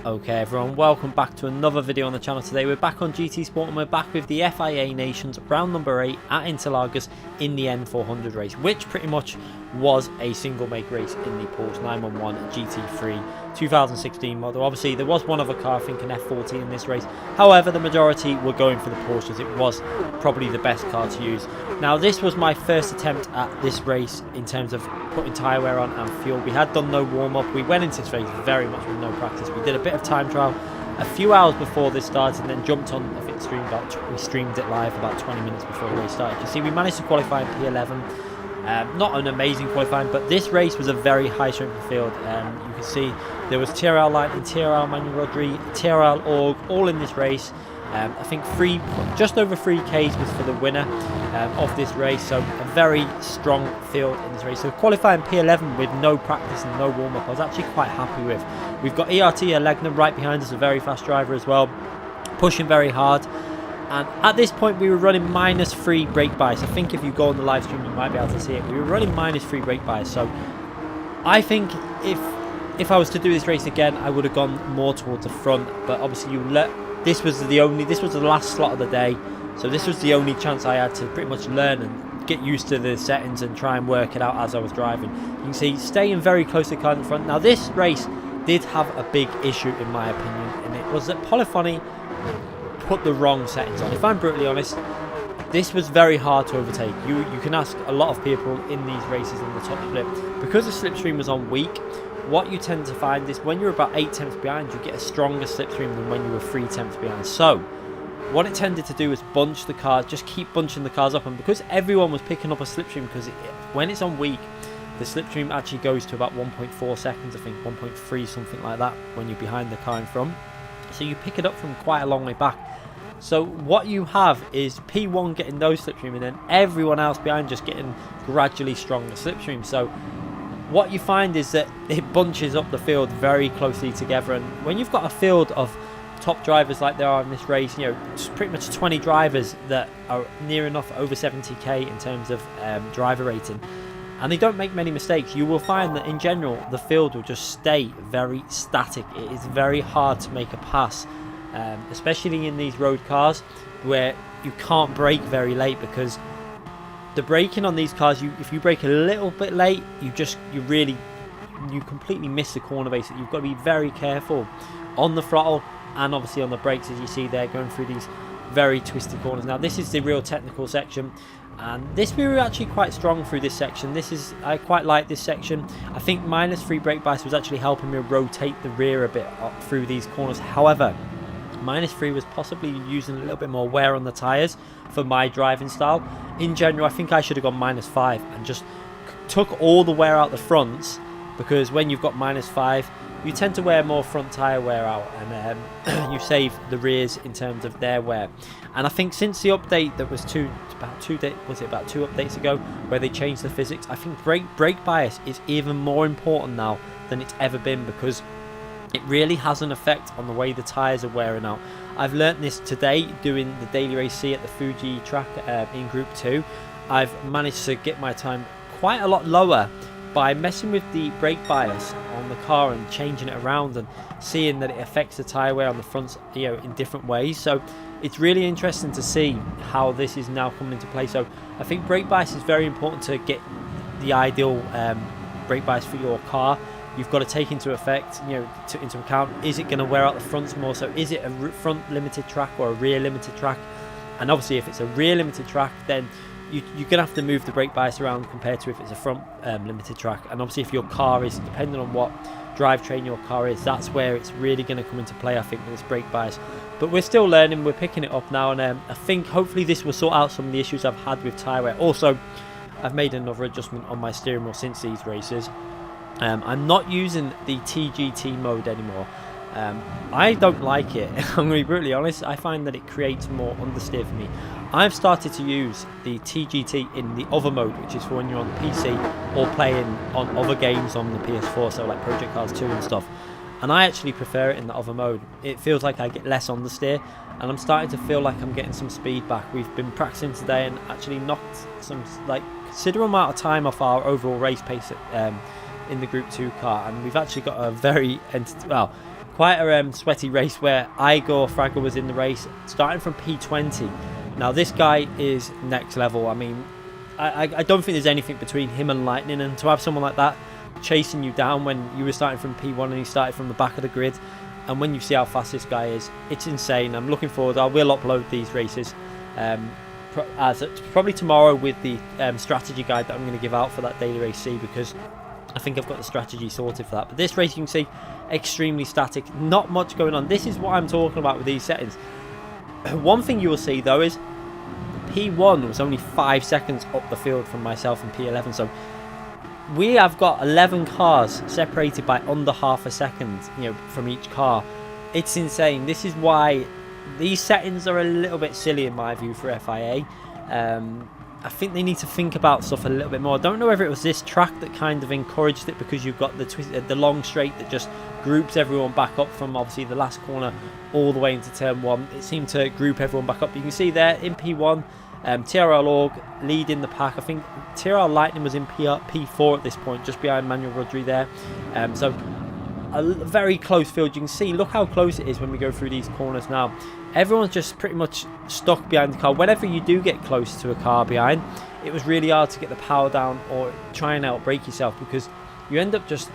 Okay everyone, welcome back to another video on the channel. Today we're back on GT Sport and we're back with the FIA Nations round number 8 at Interlagos in the N400 race, which pretty much was a single make race in the Porsche 911 GT3 2016 model. Obviously there was one other car, I think an F40 in this race, however the majority were going for the Porsches. It was probably the best car to use. Now this was my first attempt at this race in terms of putting tyre wear on and fuel. We had done no warm-up. We went into this race very much with no practice. We did a bit of time trial a few hours before this started and then jumped on, I think we streamed it live about 20 minutes before the race started. You see, we managed to qualify in P11. Not an amazing qualifying, but this race was a very high strength field. You can see there was TRL Lightning, TRL Manuel Rodri, TRL Org, all in this race. I think just over 3Ks was for the winner of this race, so a very strong field in this race. So qualifying P11 with no practice and no warm-up, I was actually quite happy with. We've got ERT Legner right behind us, a very fast driver as well, pushing very hard. And at this point we were running -3 brake bias. I think if you go on the live stream you might be able to see it. We were running -3 brake bias, so I think if I was to do this race again I would have gone more towards the front, but obviously this was the last slot of the day, so this was the only chance I had to pretty much learn and get used to the settings and try and work it out as I was driving. You can see staying very close to the car in front. Now this race did have a big issue in my opinion, and it was that Polyphony put the wrong settings on. If I'm brutally honest, this was very hard to overtake. You can ask a lot of people in these races in the top split, because the slipstream was on weak. What you tend to find is when you're about 8 tenths behind, you get a stronger slipstream than when you were 3 tenths behind. So what it tended to do was bunch the cars, just keep bunching the cars up, and because everyone was picking up a slipstream, because when it's on weak, the slipstream actually goes to about 1.4 seconds, I think 1.3, something like that, when you're behind the car in front. So you pick it up from quite a long way back. So what you have is P1 getting no slipstream, and then everyone else behind just getting gradually stronger slipstream. So what you find is that it bunches up the field very closely together, and when you've got a field of top drivers like there are in this race, you know, pretty much 20 drivers that are near enough over 70k in terms of driver rating, and they don't make many mistakes, you will find that in general the field will just stay very static. It is very hard to make a pass, especially in these road cars where you can't brake very late, because the braking on these cars, if you brake a little bit late, you completely miss the corner. Basically, you've got to be very careful on the throttle and obviously on the brakes, as you see there, going through these very twisty corners. Now this is the real technical section, and we were actually quite strong through this section. I quite like this section. I think -3 brake bias was actually helping me rotate the rear a bit up through these corners. However, -3 was possibly using a little bit more wear on the tyres for my driving style. In general, I think I should have gone -5 and just took all the wear out the fronts, because when you've got -5 you tend to wear more front tyre wear out, and you save the rears in terms of their wear. And I think since the update that was about two updates ago, where they changed the physics, I think brake bias is even more important now than it's ever been, because it really has an effect on the way the tyres are wearing out. I've learnt this today doing the daily race C at the Fuji track in Group 2. I've managed to get my time quite a lot lower by messing with the brake bias on the car and changing it around and seeing that it affects the tyre wear on the fronts, you know, in different ways. So it's really interesting to see how this is now coming into play. So I think brake bias is very important to get the ideal brake bias for your car. You've got to take into account, is it going to wear out the fronts more? So is it a front limited track or a rear limited track? And obviously if it's a rear limited track, then you're going to have to move the brake bias around compared to if it's a front limited track. And obviously if your car is, depending on what drivetrain your car is, that's where it's really going to come into play, I think, with this brake bias. But we're still learning, we're picking it up now, and I think hopefully this will sort out some of the issues I've had with tyre wear. Also, I've made another adjustment on my steering wheel since these races. I'm not using the T-GT mode anymore. I don't like it. I'm going to be brutally honest. I find that it creates more understeer for me. I've started to use the T-GT in the other mode, which is for when you're on the PC or playing on other games on the PS4, so like Project Cars 2 and stuff. And I actually prefer it in the other mode. It feels like I get less understeer, and I'm starting to feel like I'm getting some speed back. We've been practicing today and actually knocked some considerable amount of time off our overall race pace in the Group 2 car, and we've actually got a very quite a sweaty race where Igor Fraga was in the race, starting from P20. Now this guy is next level. I mean, I don't think there's anything between him and Lightning, and to have someone like that chasing you down when you were starting from P1 and he started from the back of the grid, and when you see how fast this guy is, it's insane. I'm looking forward. I will upload these races probably tomorrow with the strategy guide that I'm going to give out for that daily race C, because I think I've got the strategy sorted for that. But this race, you can see, extremely static, not much going on. This is what I'm talking about with these settings. One thing you will see though is P1 was only 5 seconds up the field from myself in P11, so we have got 11 cars separated by under half a second, you know, from each car. It's insane. This is why these settings are a little bit silly in my view for FIA. I think they need to think about stuff a little bit more. I don't know whether it was this track that kind of encouraged it, because you've got the long straight that just groups everyone back up from obviously the last corner all the way into turn 1. It seemed to group everyone back up. You can see there in P1, TRL Org leading the pack. I think TRL Lightning was in P4 at this point, just behind Manuel Rodri there. So a very close field. You can see, look how close it is when we go through these corners now. Everyone's just pretty much stuck behind the car. Whenever you do get close to a car behind, it was really hard to get the power down or try and outbrake yourself, because you end up just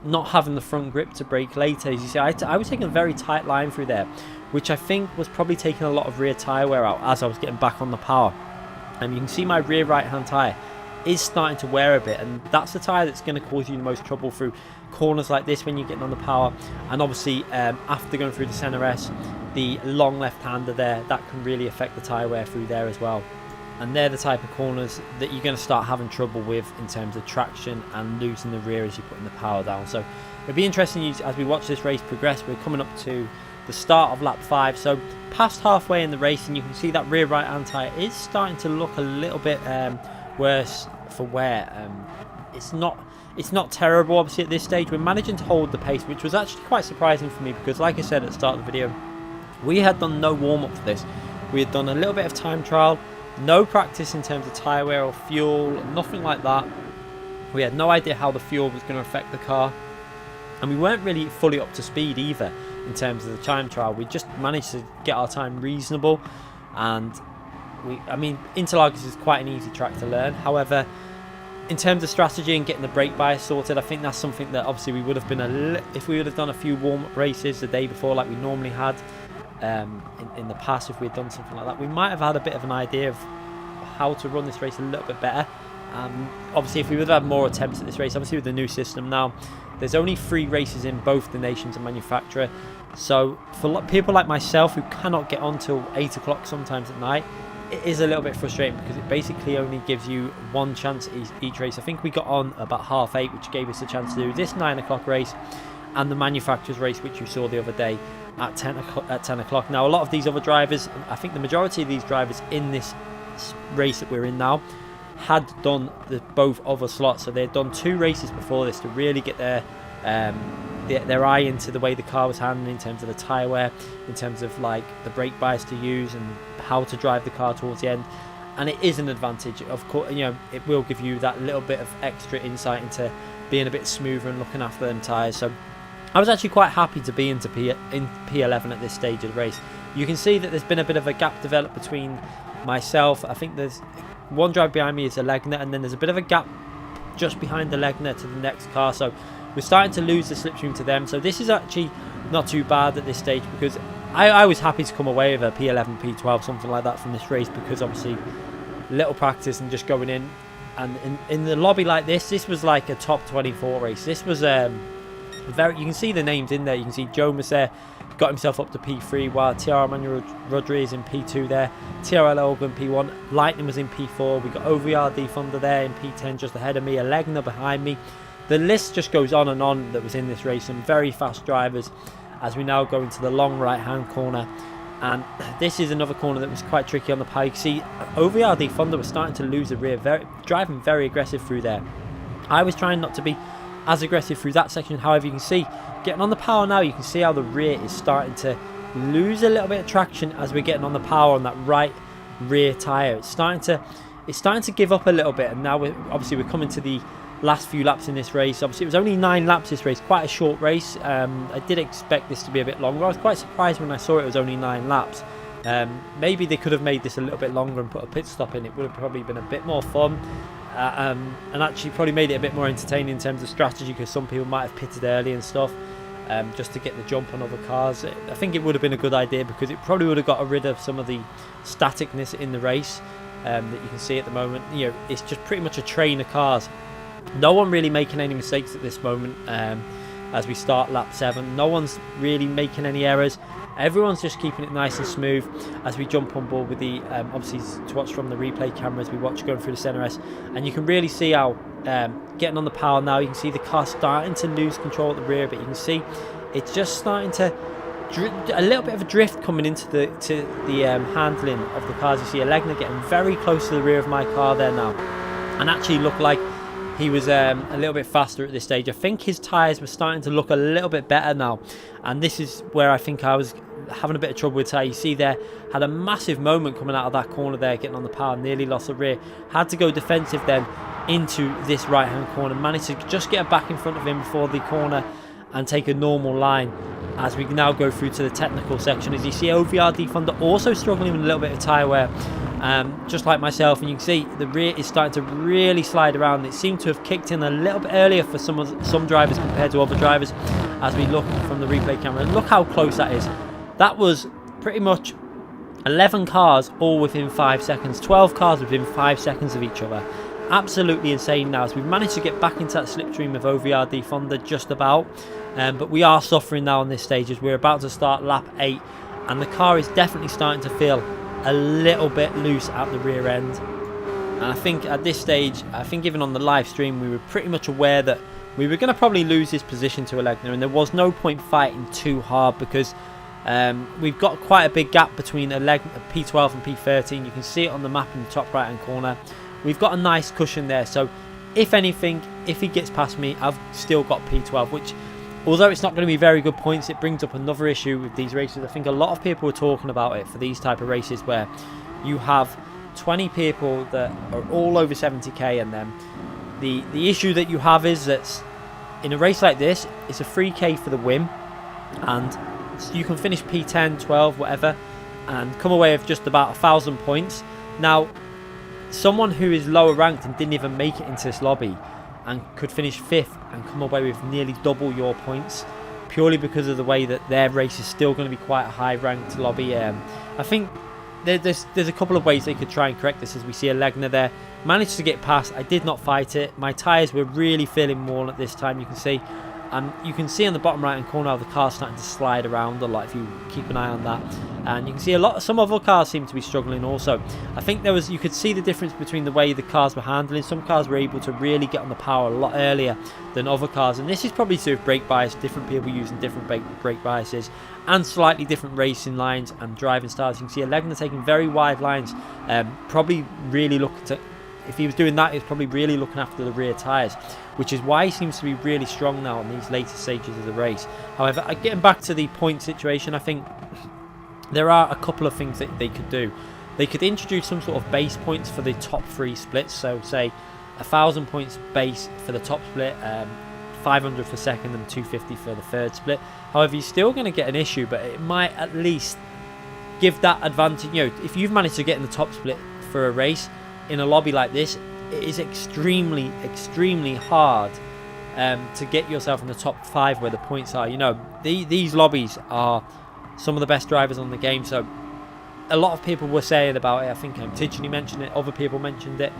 not having the front grip to brake later. As you see, I was taking a very tight line through there, which I think was probably taking a lot of rear tyre wear out as I was getting back on the power. And you can see my rear right hand tyre is starting to wear a bit, and that's the tyre that's going to cause you the most trouble through corners like this when you're getting on the power. And obviously after going through the centre S, the long left hander there, that can really affect the tyre wear through there as well. And they're the type of corners that you're going to start having trouble with in terms of traction and losing the rear as you're putting the power down. So it'll be interesting as we watch this race progress. We're coming up to the start of lap 5, so past halfway in the race, and you can see that rear right hand tyre is starting to look a little bit worse for wear. It's not terrible obviously at this stage. We're managing to hold the pace, which was actually quite surprising for me, because like I said at the start of the video, we had done no warm-up for this. We had done a little bit of time trial, no practice in terms of tyre wear or fuel, nothing like that. We had no idea how the fuel was going to affect the car, and we weren't really fully up to speed either in terms of the time trial. We just managed to get our time reasonable, and I mean, Interlagos is quite an easy track to learn. However, in terms of strategy and getting the brake bias sorted, I think that's something that obviously we would have been if we would have done a few warm-up races the day before like we normally had in the past. If we had done something like that, we might have had a bit of an idea of how to run this race a little bit better. Obviously, if we would have had more attempts at this race, obviously with the new system now, there's only 3 races in both the nations and manufacturer. So for people like myself who cannot get on till 8 o'clock sometimes at night, it is a little bit frustrating, because it basically only gives you one chance each race. I think we got on about 8:30, which gave us a chance to do this 9 o'clock race and the manufacturer's race, which you saw the other day at 10 o'clock. Now, a lot of these other drivers, I think the majority of these drivers in this race that we're in now, had done both other slots. So they'd done 2 races before this to really get their eye into the way the car was handling in terms of the tyre wear, in terms of like the brake bias to use and how to drive the car towards the end. And it is an advantage, of course. You know, it will give you that little bit of extra insight into being a bit smoother and looking after them tyres. So I was actually quite happy to be in P11 at this stage of the race. You can see that there's been a bit of a gap developed between myself. I think there's one driver behind me is a Legner, and then there's a bit of a gap just behind the Legner to the next car. So we're starting to lose the slipstream to them. So this is actually not too bad at this stage, because I was happy to come away with a P11, P12, something like that from this race, because obviously little practice and just going in. And in the lobby like this was like a top 24 race. This was you can see the names in there. You can see Joe Mercer got himself up to P3, while TRL Manuel Rodri is in P2 there. TRL Elgin P1, Lightning was in P4. We got OVRD Thunder there in P10 just ahead of me, a Legner behind me. The list just goes on and on that was in this race. Some very fast drivers as we now go into the long right hand corner, and this is another corner that was quite tricky on the pie. You can see OVRD Thunder was starting to lose the rear, driving very aggressive through there. I was trying not to be as aggressive through that section. However, you can see getting on the power now, you can see how the rear is starting to lose a little bit of traction as we're getting on the power on that right rear tyre. It's starting to give up a little bit, and now we're coming to the last few laps in this race. Obviously it was only 9 laps this race, quite a short race. I did expect this to be a bit longer. I was quite surprised when I saw it was only 9 laps. Maybe they could have made this a little bit longer and put a pit stop in. It would have probably been a bit more fun, and actually probably made it a bit more entertaining in terms of strategy, because some people might have pitted early and stuff, just to get the jump on other cars. I think it would have been a good idea, because it probably would have got rid of some of the staticness in the race that you can see at the moment. You know, it's just pretty much a train of cars. No one really making any mistakes at this moment. As we start lap 7, no one's really making any errors. Everyone's just keeping it nice and smooth as we jump on board with the obviously to watch from the replay camera as we watch going through the centre S, and you can really see how getting on the power now, you can see the car starting to lose control at the rear, but you can see it's just starting to a little bit of a drift coming into the handling of the cars. You see Elgato getting very close to the rear of my car there now, and actually looked like he was a little bit faster at this stage. I think his tyres were starting to look a little bit better now, and this is where I think I was having a bit of trouble with tyre. You see there, had a massive moment coming out of that corner there, getting on the power, nearly lost the rear. Had to go defensive then into this right hand corner, managed to just get back in front of him before the corner and take a normal line as we now go through to the technical section. As you see, OVRD Thunder also struggling with a little bit of tyre wear, just like myself, and you can see the rear is starting to really slide around. It seemed to have kicked in a little bit earlier for some drivers compared to other drivers as we look from the replay camera. And look how close that is. That was pretty much 11 cars all within 5 seconds, 12 cars within 5 seconds of each other. Absolutely insane now, as we've managed to get back into that slipstream of OVRD Thunder just about, but we are suffering now on this stage as we're about to start lap 8, and the car is definitely starting to feel a little bit loose at the rear end. And I think at this stage, I think even on the live stream, we were pretty much aware that we were going to probably lose this position to Elgato, and there was no point fighting too hard, because we've got quite a big gap between P12 and P13. You can see it on the map in the top right hand corner. We've got a nice cushion there, so if anything, if he gets past me, I've still got P12, which, although it's not going to be very good points, it brings up another issue with these races. I think a lot of people are talking about it for these type of races where you have 20 people that are all over 70k, and then the issue that you have is that in a race like this, it's a 3k for the win, and you can finish P10, 12, whatever, and come away with just about 1,000 points. Now, someone who is lower ranked and didn't even make it into this lobby and could finish 5th and come away with nearly double your points, purely because of the way that their race is still going to be quite a high ranked lobby. I think there's a couple of ways they could try and correct this, as we see a Legner there managed to get past. I did not fight it. My tyres were really feeling worn at this time, you can see. And you can see on the bottom right hand corner how the car's starting to slide around a lot if you keep an eye on that. And you can see some other cars seem to be struggling also. I think you could see the difference between the way the cars were handling. Some cars were able to really get on the power a lot earlier than other cars, and this is probably due to brake bias, different people using different brake biases and slightly different racing lines and driving styles. You can see Legner taking very wide lines, probably really looking to, if he was doing that, he was probably really looking after the rear tyres, which is why he seems to be really strong now in these later stages of the race. However, getting back to the point situation, I think there are a couple of things that they could do. They could introduce some sort of base points for the top 3 splits, so say 1,000 points base for the top split, 500 for second and 250 for the third split. However, you're still going to get an issue, but it might at least give that advantage. You know, if you've managed to get in the top split for a race in a lobby like this, it is extremely hard to get yourself in the top 5 where the points are. You know, these lobbies are some of the best drivers on the game, so a lot of people were saying about it. I think Tidgeny mentioned it, other people mentioned it,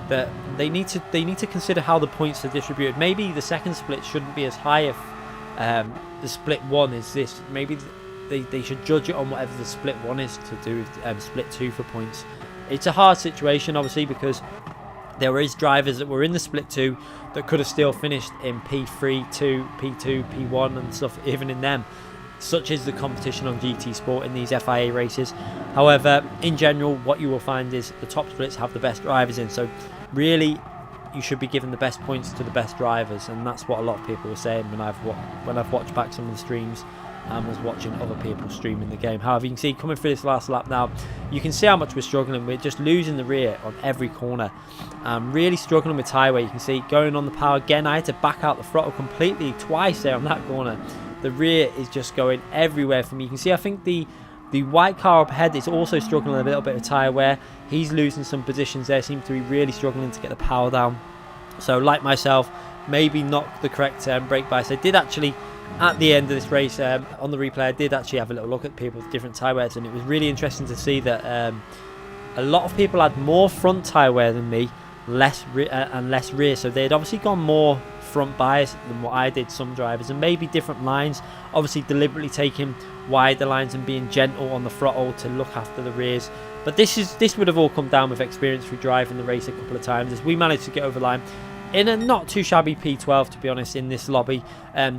that they need to consider how the points are distributed. Maybe the second split shouldn't be as high if the split 1 is this. Maybe they should judge it on whatever the split 1 is to do with split 2 for points. It's a hard situation, obviously, because there is drivers that were in the split 2 that could have still finished in P3, 2, P2, P1 and stuff, even in them. Such is the competition on GT Sport in these FIA races. However, in general, what you will find is the top splits have the best drivers in. So really, you should be giving the best points to the best drivers, and that's what a lot of people were saying when I've watched back some of the streams and was watching other people streaming the game. However, you can see coming through this last lap now, you can see how much we're struggling. We're just losing the rear on every corner. Really struggling with tyre wear. You can see going on the power again. I had to back out the throttle completely twice there on that corner. The rear is just going everywhere for me. You can see I think the white car up ahead is also struggling a little bit of tyre wear. He's losing some positions there, seems to be really struggling to get the power down. So like myself, maybe not the correct brake bias. I did actually, at the end of this race, on the replay, I did actually have a little look at people with different tyre wears, and it was really interesting to see that a lot of people had more front tyre wear than me, less rear. So they had obviously gone more front bias than what I did, some drivers, and maybe different lines, obviously deliberately taking wider lines and being gentle on the throttle to look after the rears. But this would have all come down with experience through driving the race a couple of times, as we managed to get over the line in a not too shabby P12, to be honest, in this lobby,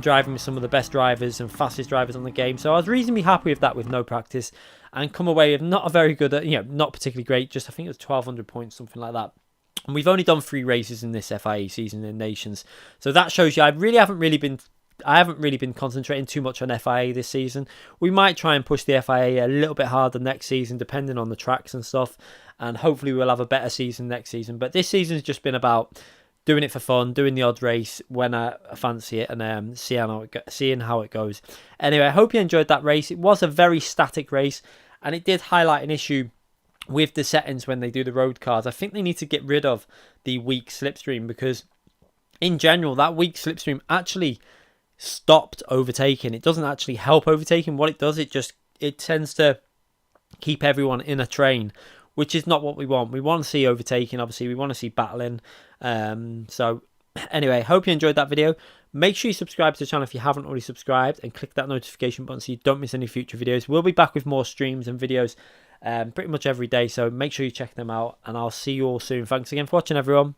driving with some of the best drivers and fastest drivers on the game. So I was reasonably happy with that with no practice, and come away with not a very good, not particularly great, just I think it was 1200 points, something like that. And we've only done 3 races in this FIA season in Nations, so that shows you I haven't really been concentrating too much on FIA this season. We might try and push the FIA a little bit harder next season, depending on the tracks and stuff, and hopefully we'll have a better season next season. But this season's just been about doing it for fun, doing the odd race when I fancy it, and seeing how it goes. Anyway, I hope you enjoyed that race. It was a very static race, and it did highlight an issue with the settings when they do the road cars. I think they need to get rid of the weak slipstream, because in general that weak slipstream actually stopped overtaking. It doesn't actually help overtaking. What it does, it tends to keep everyone in a train, which is not what we want. We want to see overtaking, obviously. We want to see battling. So anyway, hope you enjoyed that video. Make sure you subscribe to the channel if you haven't already subscribed, and click that notification button so you don't miss any future videos. We'll be back with more streams and videos pretty much every day, so make sure you check them out, and I'll see you all soon. Thanks again for watching, everyone.